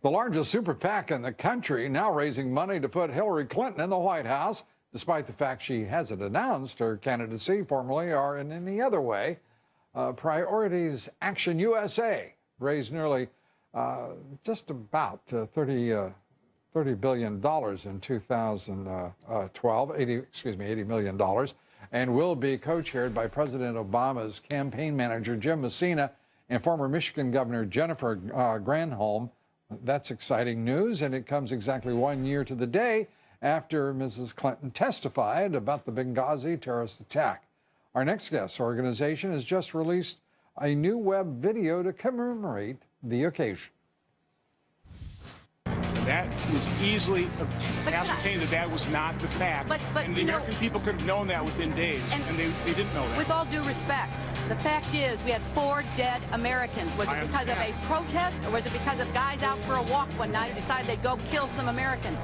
The largest super PAC in the country now raising money to put Hillary Clinton in the White House, despite the fact she hasn't announced her candidacy formally or in any other way. Priorities Action USA raised nearly just about $30 billion in 2012, $80 million, and will be co-chaired by President Obama's campaign manager, Jim Messina, and former Michigan Governor Jennifer Granholm. That's exciting news, and it comes exactly 1 year to the day after Mrs. Clinton testified about the Benghazi terrorist attack. Our next guest's organization has just released a new web video to commemorate the occasion. That was easily ascertained that was not the fact. And the American people could have known that within days, and they didn't know that. With all due respect, the fact is we had 4 dead Americans. Was it because of a protest, or was it because of guys out for a walk one night who decided they'd go kill some Americans?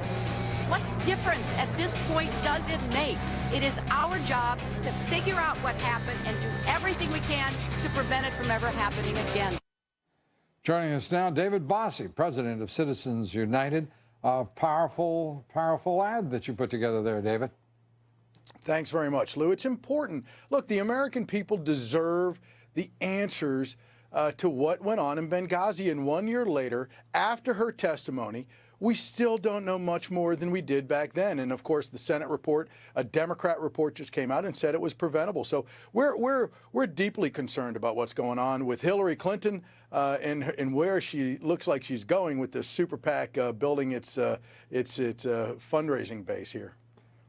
What difference at this point does it make? It is our job to figure out what happened and do everything we can to prevent it from ever happening again. Joining us now, David Bossie, president of Citizens United. Powerful ad that you put together there, David. Thanks very much, Lou. It's important. Look, the American people deserve the answers to what went on in Benghazi. And 1 year later, after her testimony, we still don't know much more than we did back then. And of course, the Senate report, a Democrat report, just came out and said it was preventable. So we're deeply concerned about what's going on with Hillary Clinton and where she looks like she's going with this super PAC building its fundraising base here.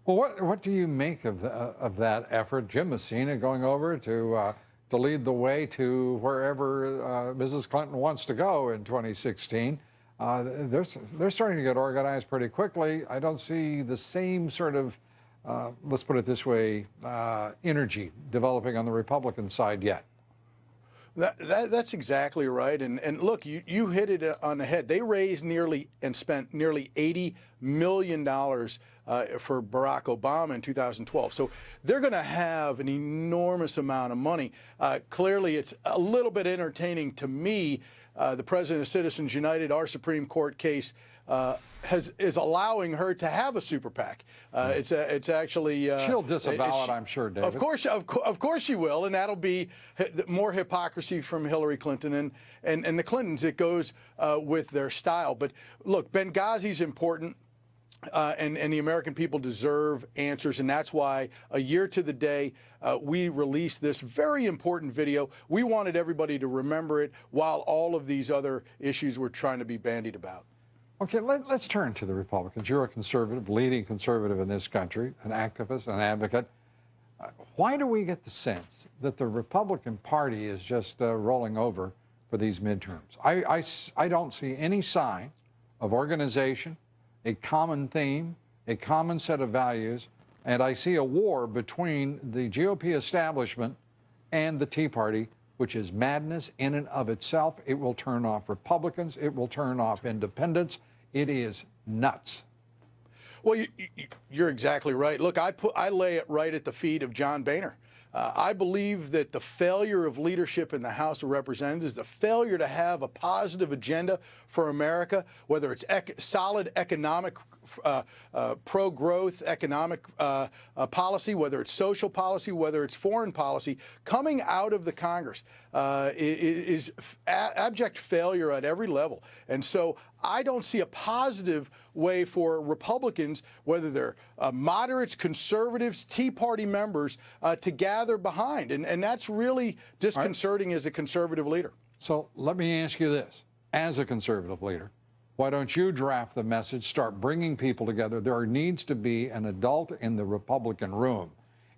Well, what do you make of that effort? Jim Messina going over to lead the way to wherever Mrs. Clinton wants to go in 2016. They're starting to get organized pretty quickly. I don't see the same sort of, let's put it this way, energy developing on the Republican side yet. That's exactly right. And look, you hit it on the head. They raised and spent nearly $80 million for Barack Obama in 2012. So they're going to have an enormous amount of money. Clearly, it's a little bit entertaining to me. The president of Citizens United, our Supreme Court case, is allowing her to have a super PAC. It's actually she'll disavow it, I'm sure, David. Of course she will, and that'll be more hypocrisy from Hillary Clinton and the Clintons. It goes with their style. But look, Benghazi's important. And the American people deserve answers, and that's why a year to the day we released this very important video. We wanted everybody to remember it while all of these other issues were trying to be bandied about. Okay, let's turn to the Republicans. You're a conservative, leading conservative in this country, an activist, an advocate. Why do we get the sense that the Republican Party is just rolling over for these midterms? I don't see any sign of organization, a common theme, a common set of values, and I see a war between the GOP establishment and the Tea Party, which is madness in and of itself. It will turn off Republicans. It will turn off independents. It is nuts. Well, you're exactly right. Look, I lay it right at the feet of John Boehner. I believe that the failure of leadership in the House of Representatives, the failure to have a positive agenda for America, whether it's solid economic, pro-growth economic policy, whether it's social policy, whether it's foreign policy, coming out of the Congress is abject failure at every level. And so I don't see a positive way for Republicans, whether they're moderates, conservatives, Tea Party members, to gather behind. And that's really disconcerting as a conservative leader. So let me ask you this. As a conservative leader, why don't you draft the message, start bringing people together? There needs to be an adult in the Republican room.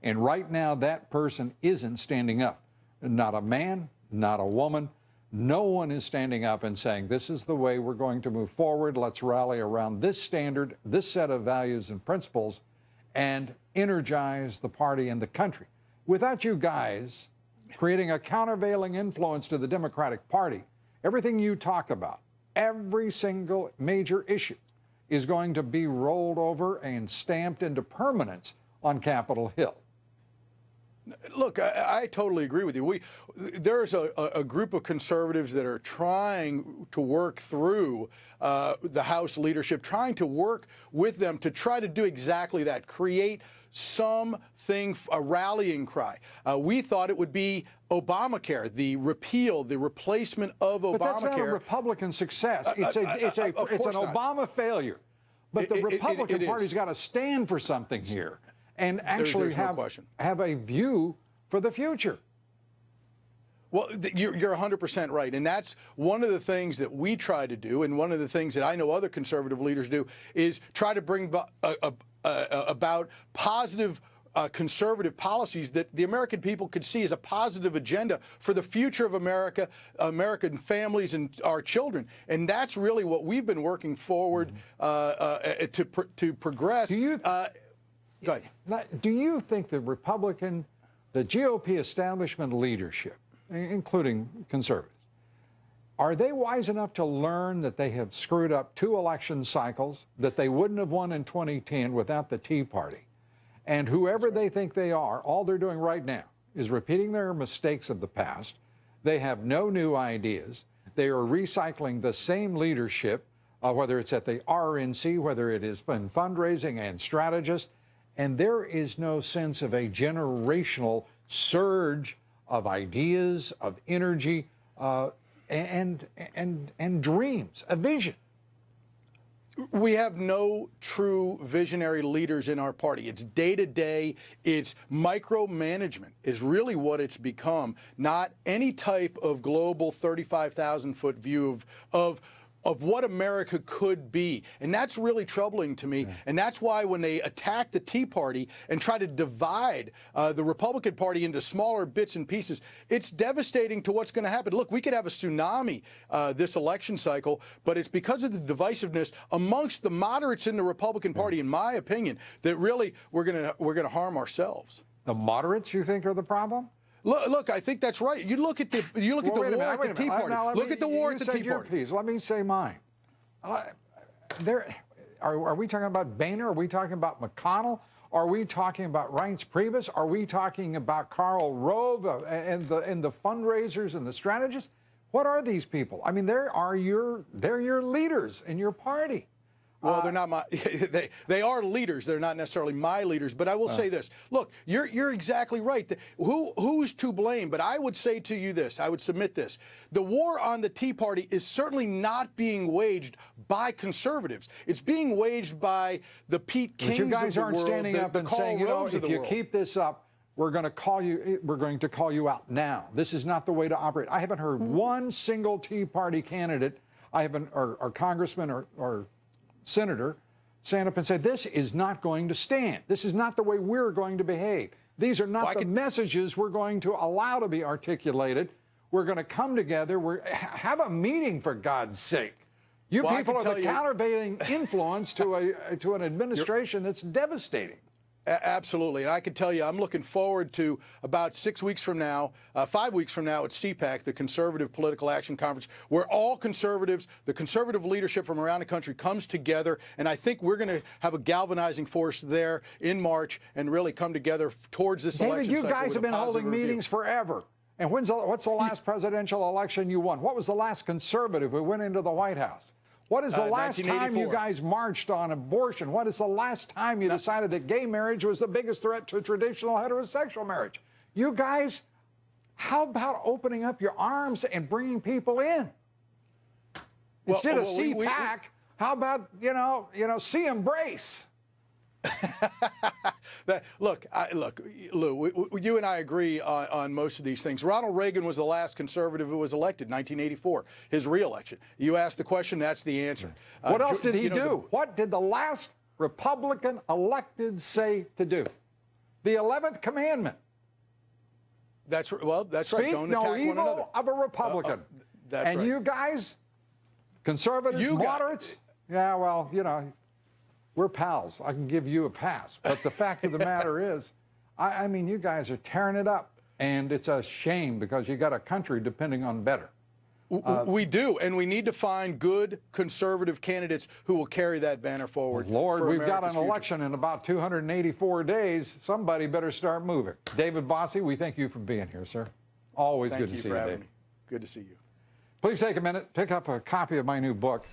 And right now, that person isn't standing up. Not a man, not a woman. No one is standing up and saying, this is the way we're going to move forward. Let's rally around this standard, this set of values and principles, and energize the party and the country. Without you guys creating a countervailing influence to the Democratic Party, everything you talk about, every single major issue is going to be rolled over and stamped into permanence on Capitol Hill. Look, I totally agree with you. There's a group of conservatives that are trying to work through the House leadership, trying to work with them to try to do exactly that, create something, a rallying cry. We thought it would be Obamacare, the repeal, the replacement of Obamacare. But that's not a Republican success. It's an Obama failure. But the Republican Party's got to stand for something here and actually have a view for the future. Well, you're 100% right. And that's one of the things that we try to do, and one of the things that I know other conservative leaders do, is try to bring about positive conservative policies that the American people could see as a positive agenda for the future of America, American families, and our children. And that's really what we've been working forward to progress. Go ahead. Do you think the GOP establishment leadership, including conservatives, are they wise enough to learn that they have screwed up 2 election cycles, that they wouldn't have won in 2010 without the Tea Party? And whoever they think they are, all they're doing right now is repeating their mistakes of the past. They have no new ideas. They are recycling the same leadership, whether it's at the RNC, whether it is in fundraising and strategists. And there is no sense of a generational surge of ideas, of energy, and dreams, a vision. We have no true visionary leaders in our party. It's day-to-day, it's micromanagement is really what it's become, not any type of global 35,000-foot view of what America could be. And that's really troubling to me. And that's why when they attack the Tea Party and try to divide the Republican Party into smaller bits and pieces, it's devastating to what's going to happen. Look, we could have a tsunami this election cycle, but it's because of the divisiveness amongst the moderates in the Republican Party, in my opinion, that really we're going to harm ourselves. The moderates, you think, are the problem? Look, I think that's right. You look at the war at the Tea Party. Look at the war at the Tea Party. Piece. Let me say mine. Are we talking about Boehner? Are we talking about McConnell? Are we talking about Reince Priebus? Are we talking about Karl Rove and the fundraisers and the strategists? What are these people? I mean, they're your leaders in your party. Well, they're not my. They are leaders. They're not necessarily my leaders. But I will say this: look, you're exactly right. Who's to blame? But I would say to you this: I would submit this: the war on the Tea Party is certainly not being waged by conservatives. It's being waged by the Pete Kings of the world. But you guys aren't standing up and saying, you know, if you keep this up, we're going to call you out now. This is not the way to operate. I haven't heard one single Tea Party candidate, or congressman or senator, stand up and say, this is not going to stand. This is not the way we're going to behave. These are not the messages we're going to allow to be articulated. We're going to come together. Have a meeting, for God's sake. You people are the countervailing influence to an administration that's devastating. Absolutely. And I can tell you, I'm looking forward to about 6 weeks from now, 5 weeks from now at CPAC, the Conservative Political Action Conference, where all conservatives, the conservative leadership from around the country comes together. And I think we're going to have a galvanizing force there in March and really come together towards this election cycle. You guys have been holding meetings forever. And what's the last presidential election you won? What was the last conservative who went into the White House? What is the last time you guys marched on abortion? What is the last time you decided that gay marriage was the biggest threat to traditional heterosexual marriage? You guys, how about opening up your arms and bringing people in? Instead of CPAC, how about, see embrace? Look, Lou, you and I agree on most of these things. Ronald Reagan was the last conservative who was elected in 1984, his re-election. You asked the question, that's the answer. What else did he do? What did the last Republican elected say to do? The 11th commandment. That's right. Don't attack one another. Speak no evil of a Republican. That's right. And you guys, conservatives, moderates, we're pals. I can give you a pass. But the fact of the matter is, I mean, you guys are tearing it up. And it's a shame because you got a country depending on better. We do, and we need to find good conservative candidates who will carry that banner forward. Lord, we've got an America's future. election in about 284 days. Somebody better start moving. David Bossie, we thank you for being here, sir. Always good to see you, Thank you for having David. me. Good to see you. Please take a minute, pick up a copy of my new book.